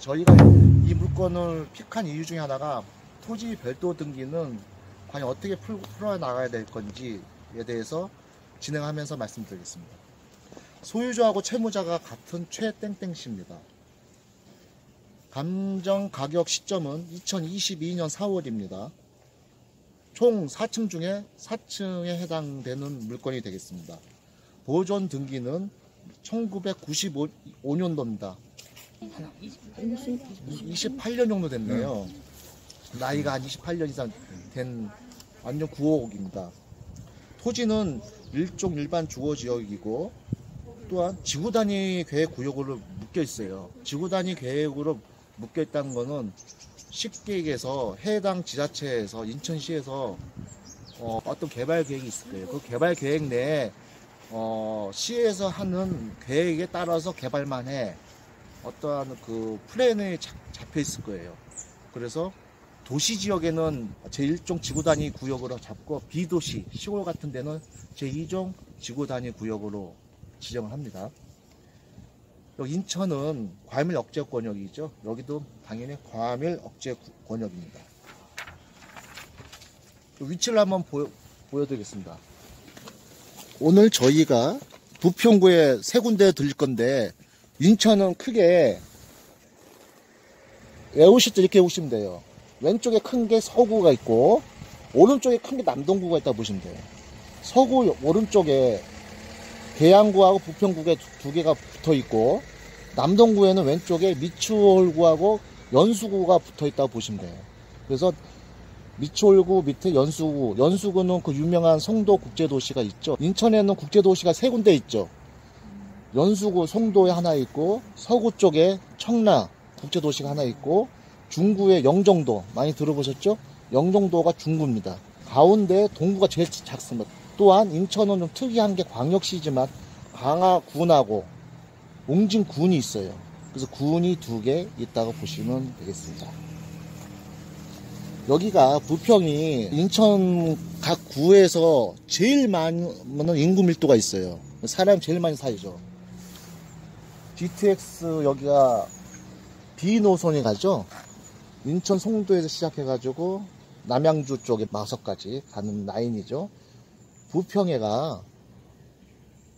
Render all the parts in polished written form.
저희가 이 물건을 픽한 이유 중에 하나가 토지 별도 등기는 과연 어떻게 풀어나가야 될 건지에 대해서 진행하면서 말씀드리겠습니다. 소유자하고 채무자가 같은 최땡땡씨입니다. 감정 가격 시점은 2022년 4월입니다. 총 4층 중에 4층에 해당되는 물건이 되겠습니다. 보존 등기는 1995년도입니다. 28년 정도 됐네요. 나이가 한 28년 이상 된 완전 구호옥입니다. 토지는 일종 일반 주거지역이고 또한 지구단위 계획 구역으로 묶여 있어요. 지구단위 계획으로 묶여 있다는 거는 쉽게 얘기해서 해당 지자체에서 인천시에서 어떤 개발 계획이 있을 거예요. 그 개발 계획 내에 시에서 하는 계획에 따라서 개발만 해. 어떠한 그 플랜에 잡혀 있을 거예요. 그래서 도시 지역에는 제1종 지구단위 구역으로 잡고 비도시, 시골 같은 데는 제2종 지구단위 구역으로 지정을 합니다. 여기 인천은 과밀 억제 권역이죠. 여기도 당연히 과밀 억제 권역입니다. 위치를 한번 보여드리겠습니다. 오늘 저희가 부평구에 세 군데 들릴 건데 인천은 크게 외우실 때 이렇게 보시면 돼요. 왼쪽에 큰 게 서구가 있고 오른쪽에 큰 게 남동구가 있다고 보시면 돼요. 서구 오른쪽에 계양구하고 부평구에 두 개가 붙어 있고 남동구에는 왼쪽에 미추홀구하고 연수구가 붙어 있다고 보시면 돼요. 그래서 미추홀구 밑에 연수구는 그 유명한 송도 국제도시가 있죠. 인천에는 국제도시가 세 군데 있죠. 연수구 송도에 하나 있고 서구 쪽에 청라 국제도시가 하나 있고 중구에 영종도 많이 들어보셨죠? 영종도가 중구입니다. 가운데 동구가 제일 작습니다. 또한 인천은 좀 특이한 게 광역시지만 광화군하고 웅진군이 있어요. 그래서 군이 두 개 있다고 보시면 되겠습니다. 여기가 부평이 인천 각 구에서 제일 많은 인구 밀도가 있어요. 사람이 제일 많이 살죠. GTX 여기가 B노선이 가죠. 인천 송도에서 시작해가지고 남양주 쪽에 마석까지 가는 라인이죠. 부평에가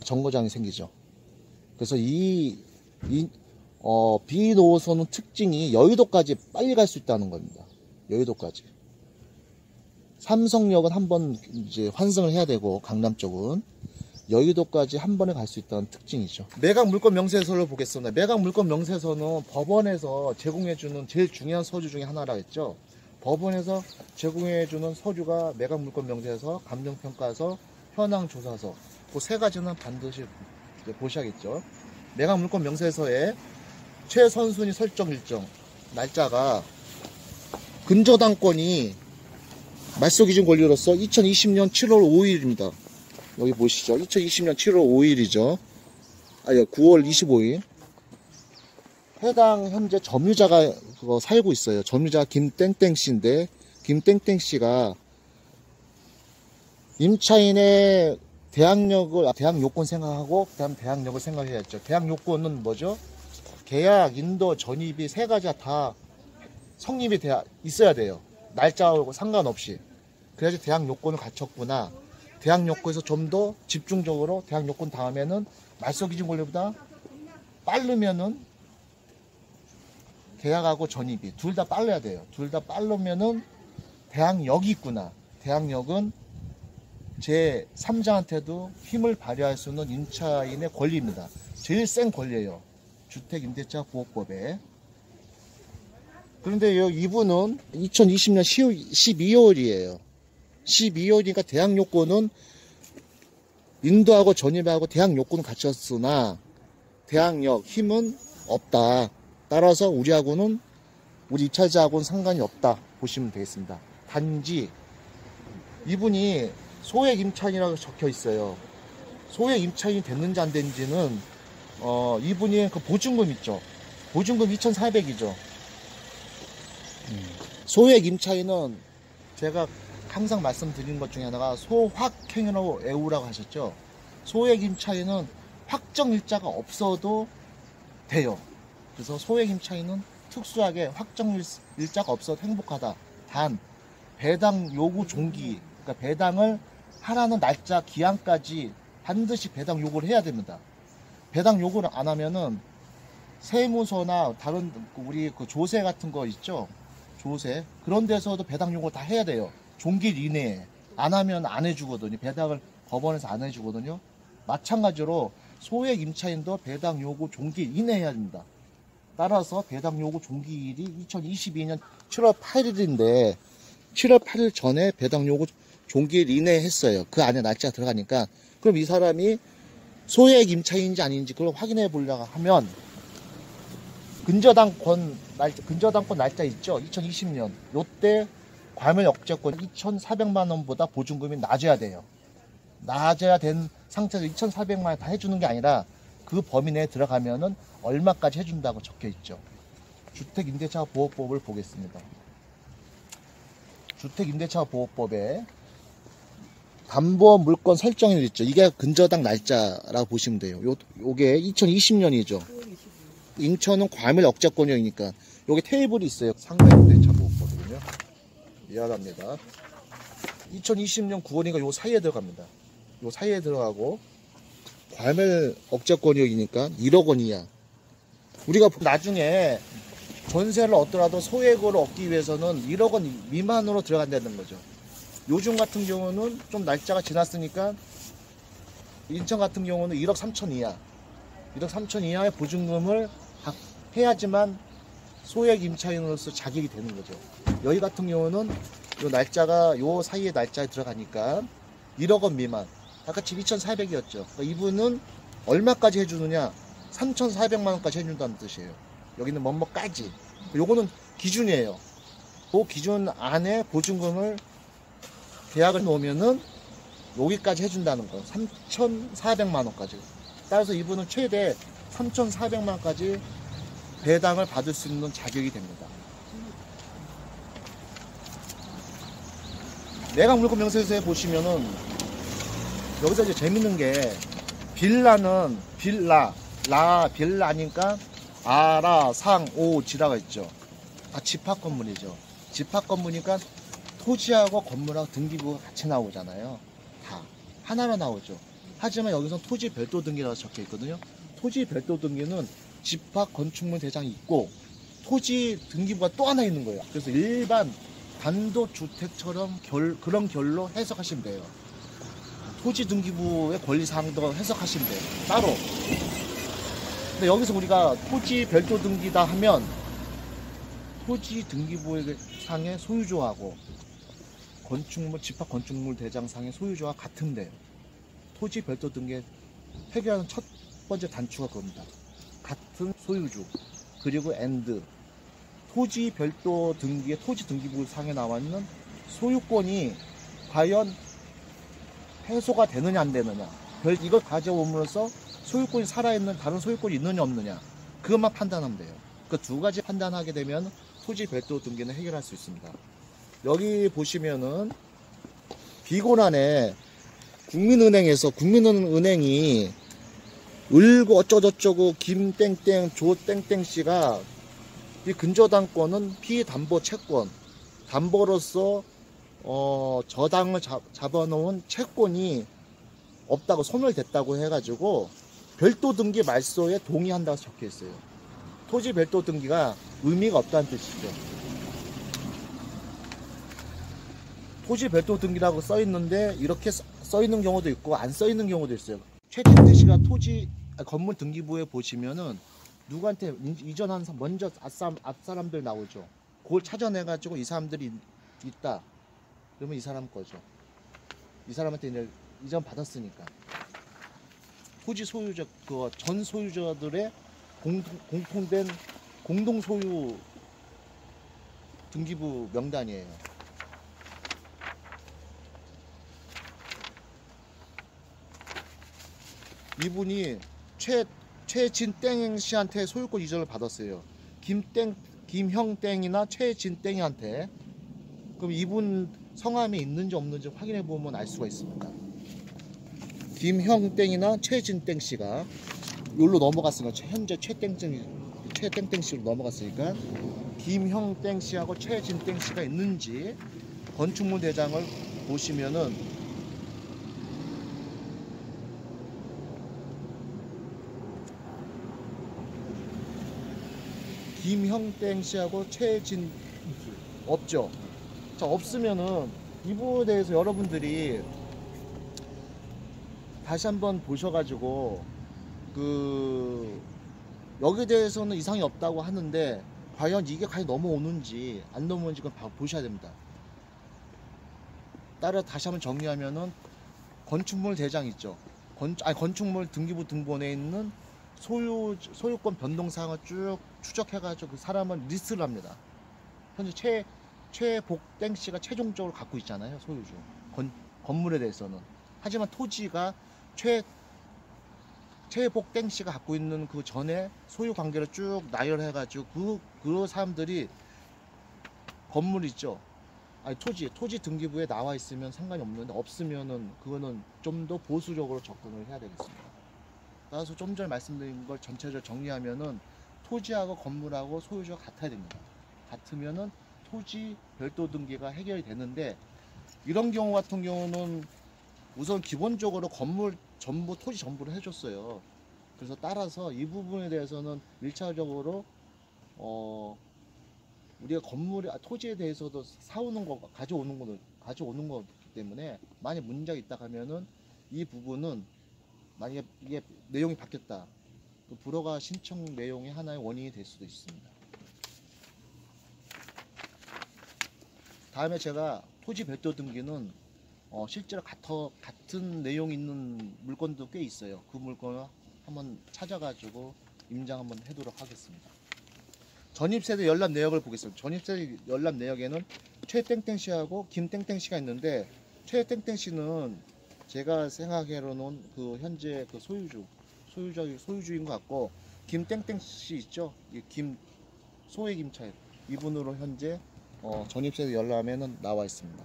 정거장이 생기죠. 그래서 B노선은 특징이 여의도까지 빨리 갈 수 있다는 겁니다. 여의도까지. 삼성역은 한번 이제 환승을 해야 되고 강남 쪽은 여의도까지 한 번에 갈 수 있다는 특징이죠. 매각 물건 명세서를 보겠습니다. 매각 물건 명세서는 법원에서 제공해주는 제일 중요한 서류 중에 하나라 했죠. 법원에서 제공해주는 서류가 매각 물건 명세서, 감정평가서, 현황조사서 그 세 가지는 반드시 보셔야겠죠. 매각 물건 명세서에 최선순위 설정 일정 날짜가 근저당권이 말소기준 권리로서 2020년 7월 5일입니다. 여기 보시죠. 2020년 7월 5일이죠. 아니, 9월 25일. 해당 현재 점유자가 살고 있어요. 점유자가 김땡땡씨인데, 김땡땡씨가 임차인의 대항 요건 생각하고, 그 다음 대항력을 생각해야죠. 대항 요건은 뭐죠? 계약, 인도, 전입이 세 가지가 다 성립이 있어야 돼요. 날짜하고 상관없이. 그래야지 대항 요건을 갖췄구나. 대항 요건에서 좀 더 집중적으로 대항 요건 다음에는 말소기준 권리보다 빠르면은 계약하고 전입이 둘 다 빨라야 돼요. 둘 다 빠르면은 대항력이 있구나. 대항력은 제 3자한테도 힘을 발휘할 수 있는 임차인의 권리입니다. 제일 센 권리예요. 주택임대차 보호법에. 그런데 이분은 2020년 12월이에요. 12월이니까 대항 요건은 인도하고 전입하고 대항 요건은 갖췄으나 대항력 힘은 없다. 따라서 우리 입찰자하고는 상관이 없다 보시면 되겠습니다. 단지 이분이 소액 임차인이라고 적혀 있어요. 소액 임차인이 됐는지 안 됐는지는 이분이 그 보증금 있죠. 보증금 2,400이죠. 소액 임차인은 제가 항상 말씀드리는 것 중에 하나가 소확행으로 애우라고 하셨죠. 소액 임차인은 확정 일자가 없어도 돼요. 그래서 소액 임차인은 특수하게 확정 일자가 없어도 행복하다. 단 배당 요구 종기, 그러니까 배당을 하라는 날짜 기한까지 반드시 배당 요구를 해야 됩니다. 배당 요구를 안 하면은 세무서나 다른 우리 그 조세 같은 거 있죠? 조세 그런 데서도 배당 요구를 다 해야 돼요. 종기 이내에 안 하면 안 해주거든요. 배당을 법원에서 안 해주거든요. 마찬가지로 소액 임차인도 배당 요구 종기 이내에 해야 됩니다. 따라서 배당 요구 종기일이 2022년 7월 8일인데 7월 8일 전에 배당 요구 종기일 이내에 했어요. 그 안에 날짜가 들어가니까 그럼 이 사람이 소액 임차인인지 아닌지 그걸 확인해 보려고 하면 근저당권 날짜 있죠? 2020년 요때 과밀 억제권 2,400만 원보다 보증금이 낮아야 돼요. 낮아야 된 상태에서 2,400만 원 다 해주는 게 아니라 그 범위 내에 들어가면은 얼마까지 해준다고 적혀 있죠. 주택임대차보호법을 보겠습니다. 주택임대차보호법에 담보 물건 설정일 있죠. 이게 근저당 날짜라고 보시면 돼요. 요게 2020년이죠. 인천은 과밀 억제권이니까 여기 테이블이 있어요. 상가임대차보호법이군요. 미안합니다. 2020년 9월이니까 요 사이에 들어갑니다. 요 사이에 들어가고 과밀 억제권이니까 1억 원 이하. 우리가 나중에 전세를 얻더라도 소액으로 얻기 위해서는 1억 원 미만으로 들어간다는 거죠. 요즘 같은 경우는 좀 날짜가 지났으니까 인천 같은 경우는 1억 3천 이하 1억 3천 이하의 보증금을 해야지만 소액 임차인으로서 자격이 되는 거죠. 여기 같은 경우는 요 날짜가 요 사이에 날짜에 들어가니까 1억 원 미만. 아까 집 2,400이었죠. 그러니까 이분은 얼마까지 해주느냐? 3,400만 원까지 해준다는 뜻이에요. 여기는 뭐까지. 요거는 기준이에요. 그 기준 안에 보증금을 계약을 놓으면은 여기까지 해준다는 거. 3,400만 원까지. 따라서 이분은 최대 3,400만 원까지 배당을 받을 수 있는 자격이 됩니다. 내각 물권 명세서에 보시면은 여기서 이제 재밌는 게 빌라는 빌라니까 아라 상오 지라가 있죠. 다 집합 건물이죠. 집합 건물이니까 토지하고 건물하고 등기부가 같이 나오잖아요. 다 하나로 나오죠. 하지만 여기서 토지 별도 등기라고 적혀 있거든요. 토지 별도 등기는 집합 건축물 대장이 있고 토지 등기부가 또 하나 있는 거예요. 그래서 일반 단독주택처럼 그런 결로 해석하시면 돼요. 토지 등기부의 권리사항도 해석하시면 돼요. 따로. 근데 여기서 우리가 토지 별도 등기다 하면 토지 등기부의 상의 소유주하고 집합 건축물 대장상의 소유주와 같은데요. 토지 별도 등기에 해결하는 첫 번째 단추가 그겁니다. 같은 소유주 그리고 토지 별도 등기에 토지 등기부 상에 나와 있는 소유권이 과연 해소가 되느냐 안 되느냐 이걸 가져옴으로써 소유권이 살아있는 다른 소유권이 있느냐 없느냐 그것만 판단하면 돼요. 그 두 가지 판단하게 되면 토지 별도 등기는 해결할 수 있습니다. 여기 보시면은 비고란에 국민은행이 을고 어쩌고저쩌고 김땡땡 조땡땡씨가 이 근저당권은 피담보 채권 담보로서 저당을 잡아놓은 채권이 없다고 소멸됐다고 해가지고 별도 등기 말소에 동의한다고 적혀 있어요. 토지 별도 등기가 의미가 없다는 뜻이죠. 토지 별도 등기라고 써 있는데 이렇게 써 있는 경우도 있고 안 써 있는 경우도 있어요. 최진태 씨가 건물 등기부에 보시면은 누구한테 이전한 먼저 앞사람들 나오죠. 그걸 찾아내가지고 이 사람들이 있다. 그러면 이 사람 거죠. 이 사람한테 이제 이전 받았으니까. 토지 소유자, 전 소유자들의 공통된 공동 소유 등기부 명단이에요. 이분이 최진땡 씨한테 소유권 이전을 받았어요. 김형땡이나 최진땡이한테. 그럼 이분 성함이 있는지 없는지 확인해 보면 알 수가 있습니다. 김형땡이나 최진땡 씨가 여기로 넘어갔으니까 현재 최땡땡씨로 넘어갔으니까 김형땡씨하고 최진땡씨가 있는지 건축물 대장을 보시면은 김형땡씨하고 최진 없죠. 자, 없으면은 이 부분에 대해서 여러분들이 다시 한번 보셔가지고 여기에 대해서는 이상이 없다고 하는데 과연 이게 과연 넘어오는지 안 넘어오는지 그건 보셔야 됩니다. 따라 다시 한번 정리하면은 건축물 대장 있죠. 건축물 등기부 등본에 있는 소유권 변동 사항을 쭉 추적해가지고 그 사람을 리스트를 합니다. 현재 최복땡 씨가 최종적으로 갖고 있잖아요, 소유주. 건물에 대해서는. 하지만 토지가 최복땡 씨가 갖고 있는 그 전에 소유 관계를 쭉 나열해가지고 그 사람들이 건물 있죠. 아니 토지 등기부에 나와 있으면 상관이 없는데 없으면은 그거는 좀 더 보수적으로 접근을 해야 되겠습니다. 따라서 좀 전에 말씀드린 걸 전체적으로 정리하면은 토지하고 건물하고 소유주가 같아야 됩니다. 같으면은 토지 별도 등기가 해결이 되는데 이런 경우 같은 경우는 우선 기본적으로 건물 전부 토지 전부를 해줬어요. 그래서 따라서 이 부분에 대해서는 1차적으로 우리가 토지에 대해서도 사오는 거 가져오는 거기 때문에 만약 문제가 있다 하면은 이 부분은 만약에 이게 내용이 바뀌었다, 그 불허가 신청 내용의 하나의 원인이 될 수도 있습니다. 다음에 제가 토지 별도 등기는 실제로 같은 내용 있는 물건도 꽤 있어요. 그 물건을 한번 찾아가지고 임장 한번 해도록 하겠습니다. 전입세대 연납 내역을 보겠습니다. 전입세대 연납 내역에는 최땡땡씨하고 김땡땡씨가 있는데 최땡땡씨는 제가 생각하기로는 그 현재 그 소유주인 것 같고 김땡땡씨 있죠? 소의 김차입 이분으로 현재 전입세대 열람에는 나와 있습니다.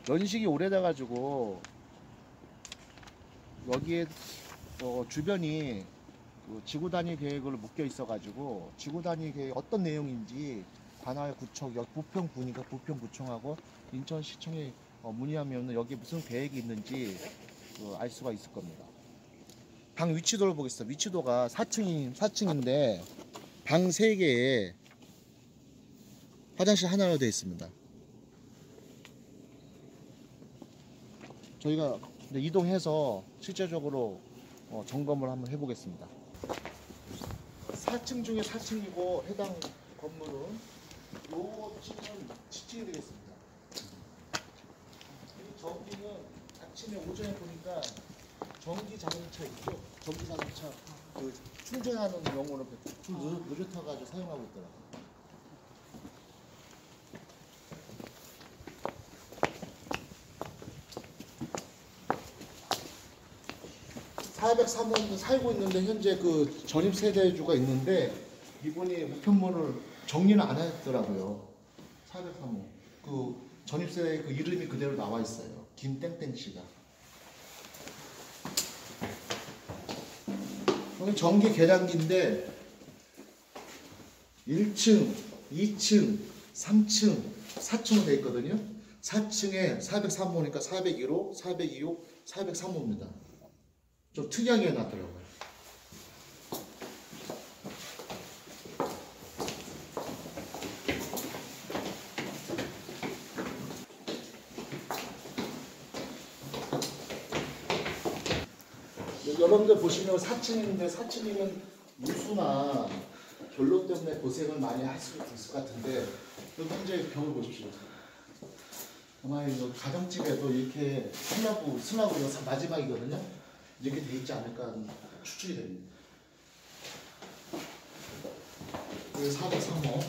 연식이 오래돼 가지고 여기에 주변이 그 지구 단위 계획으로 묶여 있어 가지고 지구 단위 계획 어떤 내용인지 관할구청 부평구니까 부평구청하고 인천시청에 문의하면 여기에 무슨 계획이 있는지 알 수가 있을 겁니다. 방 위치도를 보겠습니다. 위치도가 4층인데 방 3개에 화장실 하나로 되어 있습니다. 저희가 이동해서 실제적으로 점검을 한번 해보겠습니다. 4층 중에 4층이고 해당 건물은 요 층은 지층이 되겠습니다. 전기는 아침에 오전에 보니까 전기 자동차 있죠? 전기 자동차 그 충전하는 용으로 줄 느려타가지고 사용하고 있더라고요. 403호는 살고 있는데 현재 그 전입 세대주가 있는데 이분이 우편물을 정리는 안 했더라고요. 403호 그 전입 세대 그 이름이 그대로 나와 있어요. 김땡땡 씨가. 여기 전기 계량기인데 1층, 2층, 3층, 4층으로 되어 있거든요. 4층에 403호니까 401호, 402호, 403호입니다. 좀 특이하게 해놨더라고요. 여러분들 보시면 4층인데 4층이면 누수나 결로 때문에 고생을 많이 할 수 있을 것 같은데 현재 벽을 보십시오. 아마 이거 가정집에도 이렇게 슬라브가 마지막이거든요. 이렇게 돼 있지 않을까 하는 추측이 됩니다. 403호.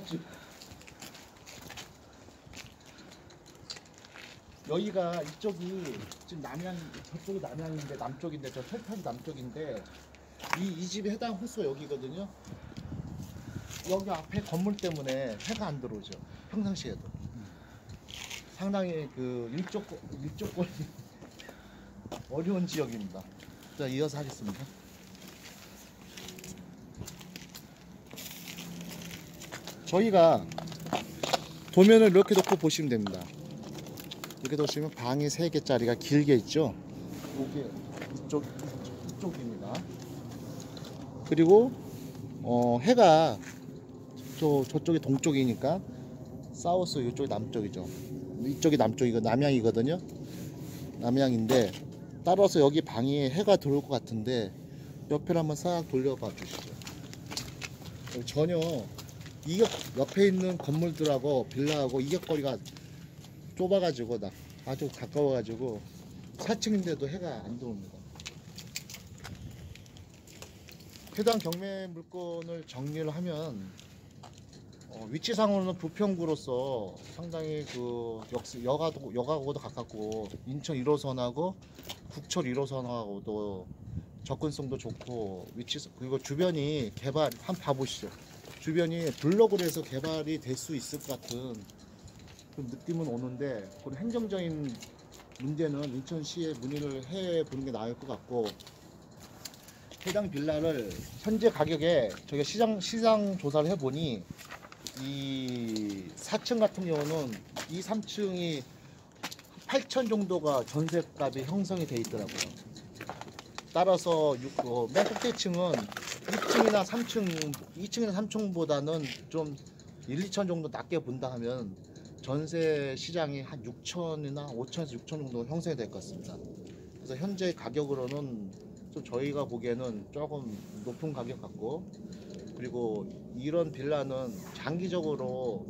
삿집. 여기가 이쪽이 지금 남양, 저쪽이 남양인데 남쪽인데 저 철탑이 남쪽인데 이 집에 해당 호수가 여기거든요. 여기 앞에 건물 때문에 해가 안 들어오죠. 평상시에도 상당히 그 일조권이 어려운 지역입니다. 자, 이어서 하겠습니다. 저희가 도면을 이렇게 놓고 보시면 됩니다. 이렇게 보시면 방이 3개짜리가 길게 있죠. 이게 이쪽입니다. 그리고 해가 저쪽이 동쪽이니까 사우스, 이쪽이 남쪽이죠. 이쪽이 남쪽이고 남양이거든요. 남양인데 따라서 여기 방에 해가 들어올 것 같은데 옆을 한번 싹 돌려봐 주시죠. 전혀 옆에 있는 건물들하고 빌라하고 이격거리가 좁아가지고 아주 가까워가지고 4층인데도 해가 안 들어옵니다. 해당 경매 물건을 정리를 하면 위치상으로는 부평구로서 상당히 그 여가하고도 가깝고 인천 1호선하고 국철 1호선하고도 접근성도 좋고 그리고 주변이 개발 한번 봐보시죠. 주변이 블록으로 해서 개발이 될 수 있을 것 같은 좀 느낌은 오는데 그런 행정적인 문제는 인천시에 문의를 해보는 게 나을 것 같고 해당 빌라를 현재 가격에 저희가 시장 조사를 해보니 이 4층 같은 경우는 이 3층이 8천 정도가 전세값이 형성이 돼 있더라고요. 따라서 맨 꼭대층은 2층이나 3층보다는 좀 1, 2천 정도 낮게 본다 하면 전세 시장이 한 6천이나 5천에서 6천 정도 형성이 될 것 같습니다. 그래서 현재 가격으로는 좀 저희가 보기에는 조금 높은 가격 같고 그리고 이런 빌라는 장기적으로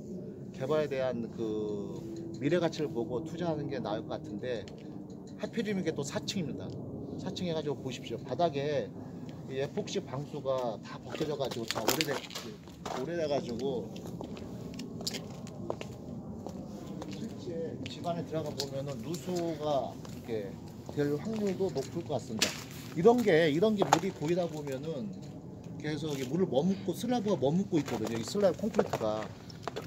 개발에 대한 그 미래 가치를 보고 투자하는 게 나을 것 같은데 하필이면 이게 또 4층입니다. 4층 해가지고 보십시오. 바닥에 에폭시 방수가 다 벗겨져가지고 다 오래돼가지고 실제 집 안에 들어가 보면은 누수가 이렇게 될 확률도 높을 것 같습니다. 이런 게 물이 고이다 보면은 계속 물을 머금고 슬라브가 머금고 있거든요. 이 슬라브 콘크리트가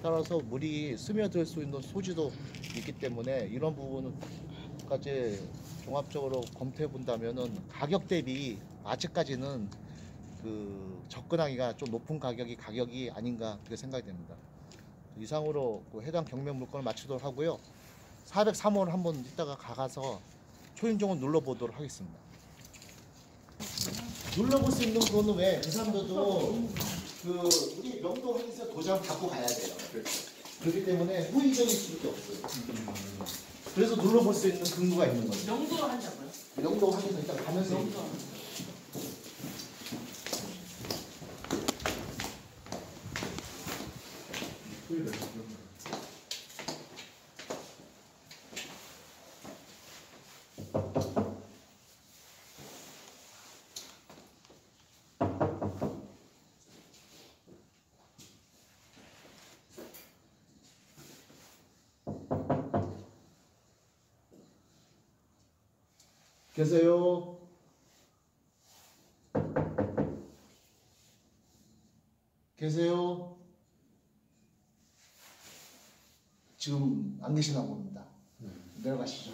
따라서 물이 스며들 수 있는 소지도 있기 때문에 이런 부분까지 종합적으로 검토해 본다면은 가격 대비 아직까지는 그 접근하기가 좀 높은 가격이 아닌가 그렇게 생각이 됩니다. 이상으로 그 해당 경매 물건을 마치도록 하고요. 403호를 한번 이따가 가서 초인종을 눌러보도록 하겠습니다. 눌러볼 수 있는 거는 왜? 그 사람들도 우리 명도 행사 도장 받고 가야 돼요. 그렇기 때문에 후의적일 수밖에 없어요. 그래서 눌러볼 수 있는 근거가 있는 거죠. 명도를 한다고요? 명도 확인을 일단 가면서. 계세요? 계세요? 지금 안 계시나 봅니다. 내려가시죠.